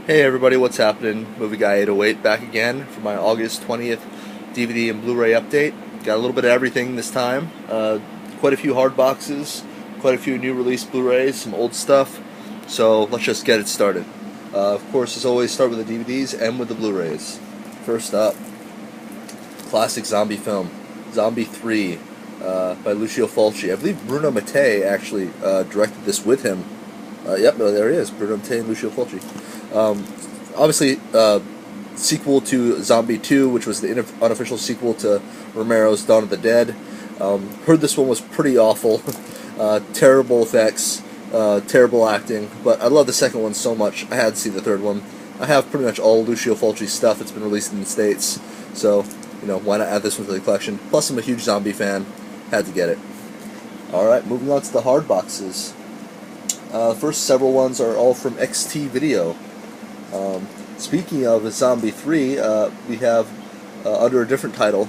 Hey everybody, what's happening? Movie Guy 808 back again for my August 20th DVD and Blu-ray update. Got a little bit of everything this time. Quite a few hard boxes, quite a few new release Blu-rays, some old stuff. So let's just get it started. Of course, as always, start with the DVDs and with the Blu-rays. First up, classic zombie film, Zombie 3 by Lucio Fulci. I believe Bruno Mattei actually directed this with him. Yep, no, there he is, Bruno Mattei and Lucio Fulci. Obviously, sequel to Zombie 2, which was the unofficial sequel to Romero's Dawn of the Dead. Heard this one was pretty awful. Terrible effects, terrible acting, but I love the second one so much, I had to see the third one. I have pretty much all Lucio Fulci's stuff that's been released in the States, so, why not add this one to the collection? Plus, I'm a huge zombie fan, had to get it. Alright, moving on to the hard boxes. First several ones are all from XT Video. Speaking of Zombie 3, we have, under a different title,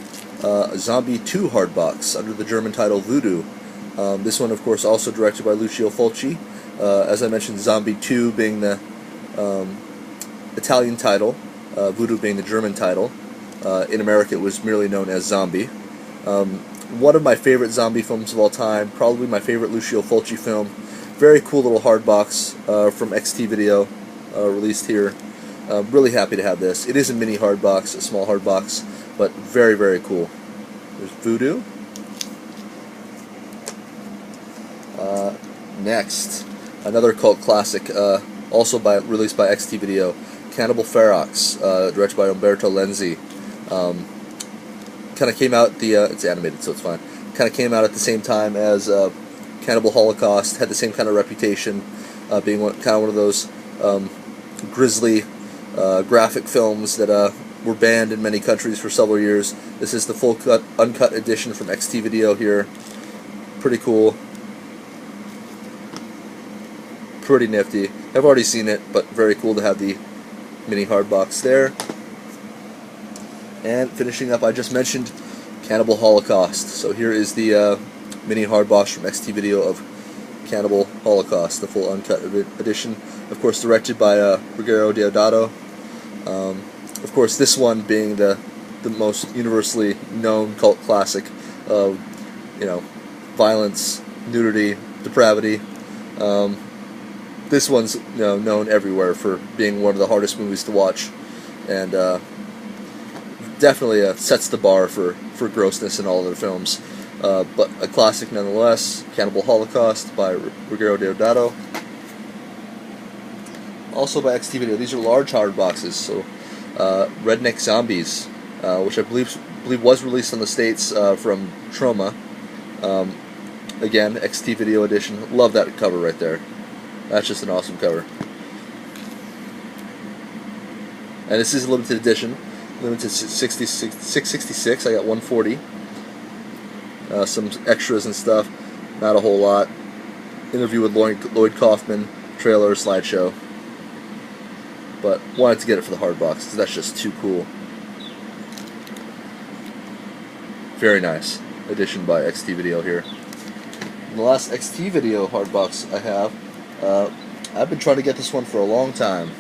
Zombie 2 Hardbox, under the German title Voodoo. This one, of course, also directed by Lucio Fulci. As I mentioned, Zombie 2 being the Italian title, Voodoo being the German title. In America, it was merely known as Zombie. One of my favorite zombie films of all time, probably my favorite Lucio Fulci film. Very cool little hardbox from XT Video, released here. Really happy to have this. It is a mini hardbox, a small hardbox, but very, very cool. There's Voodoo. Next, another cult classic, also released by XT Video, Cannibal Ferox, directed by Umberto Lenzi. Kind of came out it's animated, so it's fine. Kind of came out at the same time as Cannibal Holocaust. Had the same kind of reputation, being kind of one of those grisly graphic films that were banned in many countries for several years. This is the full uncut edition from XT Video here. Pretty cool. Pretty nifty. I've already seen it, but very cool to have the mini hardbox there. And finishing up, I just mentioned Cannibal Holocaust. So here is the mini hardbox from XT Video of Cannibal Holocaust, the full uncut edition. Of course, directed by Ruggero Deodato. Of course, this one being the most universally known cult classic of, violence, nudity, depravity. This one's known everywhere for being one of the hardest movies to watch, and definitely sets the bar for grossness in all of their films. But a classic nonetheless, Cannibal Holocaust by Ruggero Deodato. Also by XT Video. These are large hard boxes, so Redneck Zombies, which I believe was released in the States from Troma. Again, XT Video edition. Love that cover right there. That's just an awesome cover. And this is a limited edition. Limited 666. I got 140. Some extras and stuff. Not a whole lot. Interview with Lloyd Kaufman. Trailer, slideshow. But wanted to get it for the hard box because that's just too cool. Very nice edition by XT Video here. And the last XT Video hard box I have, I've been trying to get this one for a long time,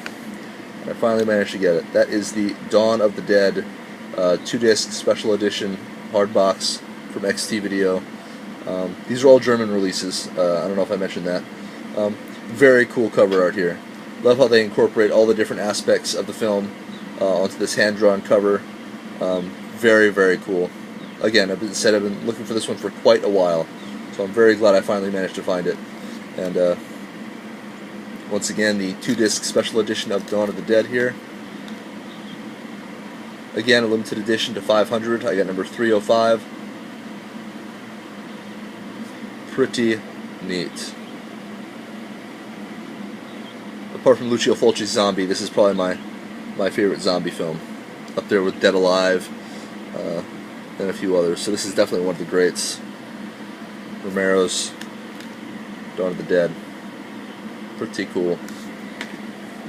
and I finally managed to get it. That is the Dawn of the Dead 2-disc special edition hard box from XT Video. These are all German releases. I don't know if I mentioned that. Very cool cover art here. Love how they incorporate all the different aspects of the film onto this hand-drawn cover. Very, very cool. Again, I've been looking for this one for quite a while, so I'm very glad I finally managed to find it. And once again, the 2-disc special edition of Dawn of the Dead here. Again, a limited edition to 500. I got number 305. Pretty neat. Apart from Lucio Fulci's Zombie, this is probably my favorite zombie film. Up there with Dead Alive, and a few others. So this is definitely one of the greats. Romero's Dawn of the Dead. Pretty cool.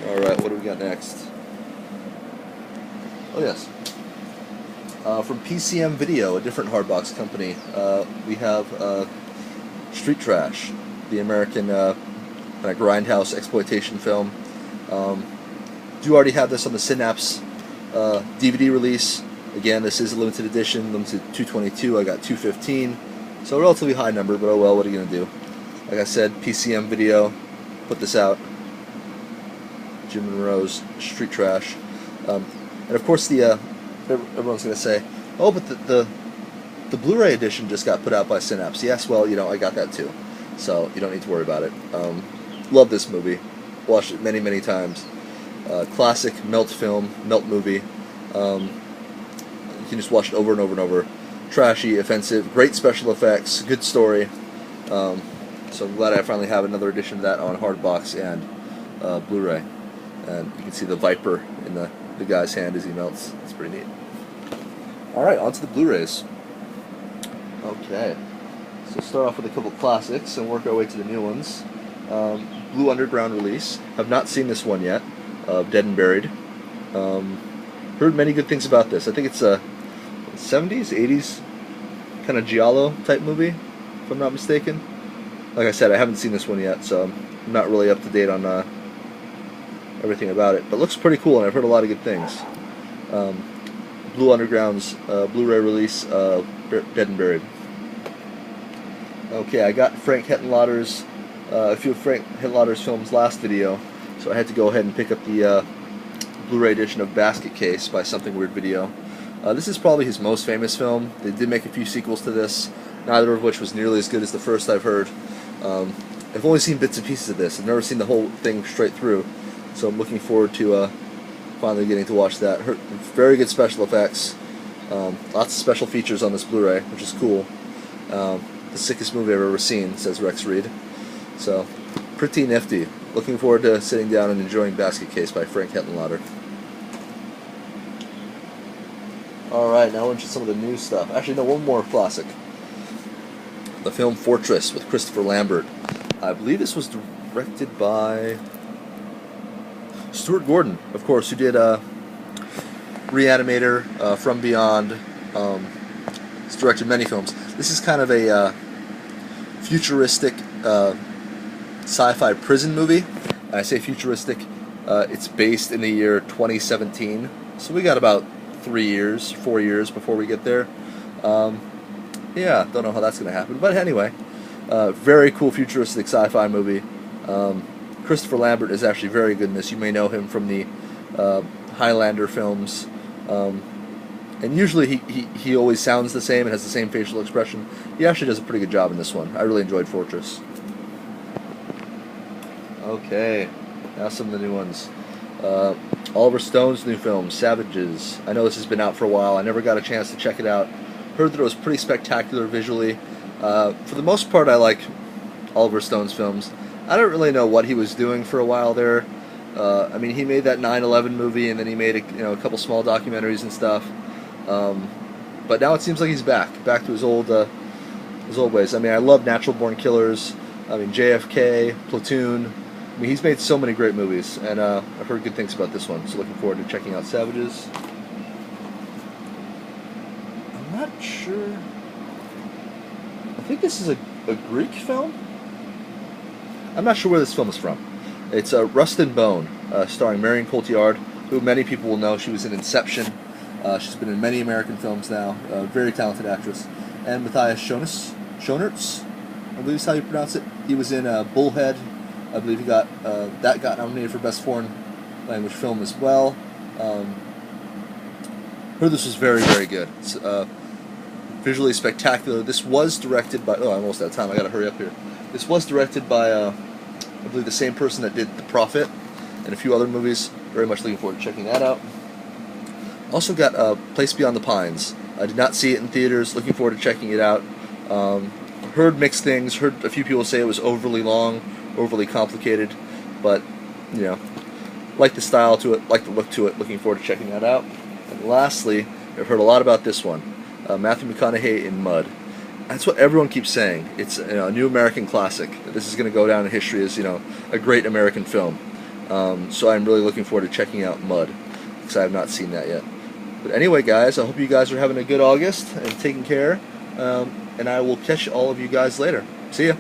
Alright, what do we got next? Oh yes. From PCM Video, a different hardbox company, we have Street Trash, the American kind of grindhouse exploitation film. Do already have this on the Synapse DVD release. Again, this is a limited edition, limited 222. I got 215, so a relatively high number, but oh well, what are you going to do? Like I said, PCM video, put this out. Jim Monroe's Street Trash. And of course, everyone's going to say, oh, but the Blu-ray edition just got put out by Synapse. Yes, well, you know, I got that too, so you don't need to worry about it. Love this movie. Watched it many, many times. Classic melt film, melt movie. You can just watch it over and over and over. Trashy, offensive, great special effects, good story. So I'm glad I finally have another edition of that on Hardbox and Blu-ray. And you can see the Viper in the guy's hand as he melts. It's pretty neat. Alright, on to the Blu-rays. Okay, so start off with a couple classics and work our way to the new ones. Blue Underground release. Have not seen this one yet. Dead and Buried. Heard many good things about this. I think it's a 70s, 80s kind of giallo type movie, if I'm not mistaken. Like I said, I haven't seen this one yet, so I'm not really up to date on everything about it. But it looks pretty cool, and I've heard a lot of good things. Blue Underground's Blu-ray release, Dead and Buried. Okay, I got Frank Henenlotter's, a few of Frank Henenlotter's films last video, so I had to go ahead and pick up the Blu-ray edition of Basket Case by Something Weird Video. This is probably his most famous film. They did make a few sequels to this, neither of which was nearly as good as the first I've heard. I've only seen bits and pieces of this. I've never seen the whole thing straight through, so I'm looking forward to finally getting to watch that. Very good special effects, lots of special features on this Blu-ray, which is cool. The sickest movie I've ever seen, says Rex Reed. So, pretty nifty. Looking forward to sitting down and enjoying Basket Case by Frank Henenlotter. Alright, now into some of the new stuff. Actually, no, one more classic. The film Fortress with Christopher Lambert. I believe this was directed by Stuart Gordon, of course, who did Reanimator, From Beyond. He's directed many films. This is kind of a futuristic sci-fi prison movie. I say futuristic. It's based in the year 2017, so we got about 4 years before we get there. Yeah, don't know how that's going to happen, but anyway, very cool futuristic sci-fi movie. Christopher Lambert is actually very good in this. You may know him from the Highlander films, and usually he always sounds the same and has the same facial expression. He actually does a pretty good job in this one. I really enjoyed Fortress. Okay, now some of the new ones. Oliver Stone's new film, Savages. I know this has been out for a while. I never got a chance to check it out. Heard that it was pretty spectacular visually. For the most part, I like Oliver Stone's films. I don't really know what he was doing for a while there. I mean, he made that 9/11 movie, and then he made a couple small documentaries and stuff. But now it seems like he's back to his old ways. I mean, I love Natural Born Killers. I mean, JFK, Platoon. I mean, he's made so many great movies, and I've heard good things about this one, so looking forward to checking out Savages. I'm not sure. I think this is a Greek film? I'm not sure where this film is from. It's Rust and Bone, starring Marion Cotillard, who many people will know. She was in Inception. She's been in many American films now. Very talented actress. And Matthias Schoenaerts, I believe is how you pronounce it. He was in Bullhead. I believe he got nominated for Best Foreign Language Film as well. Heard this was very, very good. It's visually spectacular. This was directed by... Oh, I'm almost out of time. I gotta hurry up here. This was directed by, I believe, the same person that did The Prophet and a few other movies. Very much looking forward to checking that out. Also got Place Beyond the Pines. I did not see it in theaters. Looking forward to checking it out. Heard mixed things. Heard a few people say it was overly long, overly complicated, but like the style to it, like the look to it. Looking forward to checking that out. And lastly, I've heard a lot about this one, Matthew McConaughey in Mud. That's what everyone keeps saying. It's a new American classic. This is going to go down in history as a great American film. So I'm really looking forward to checking out Mud, because I have not seen that yet. But anyway, guys, I hope you guys are having a good August and taking care. And I will catch all of you guys later. See ya.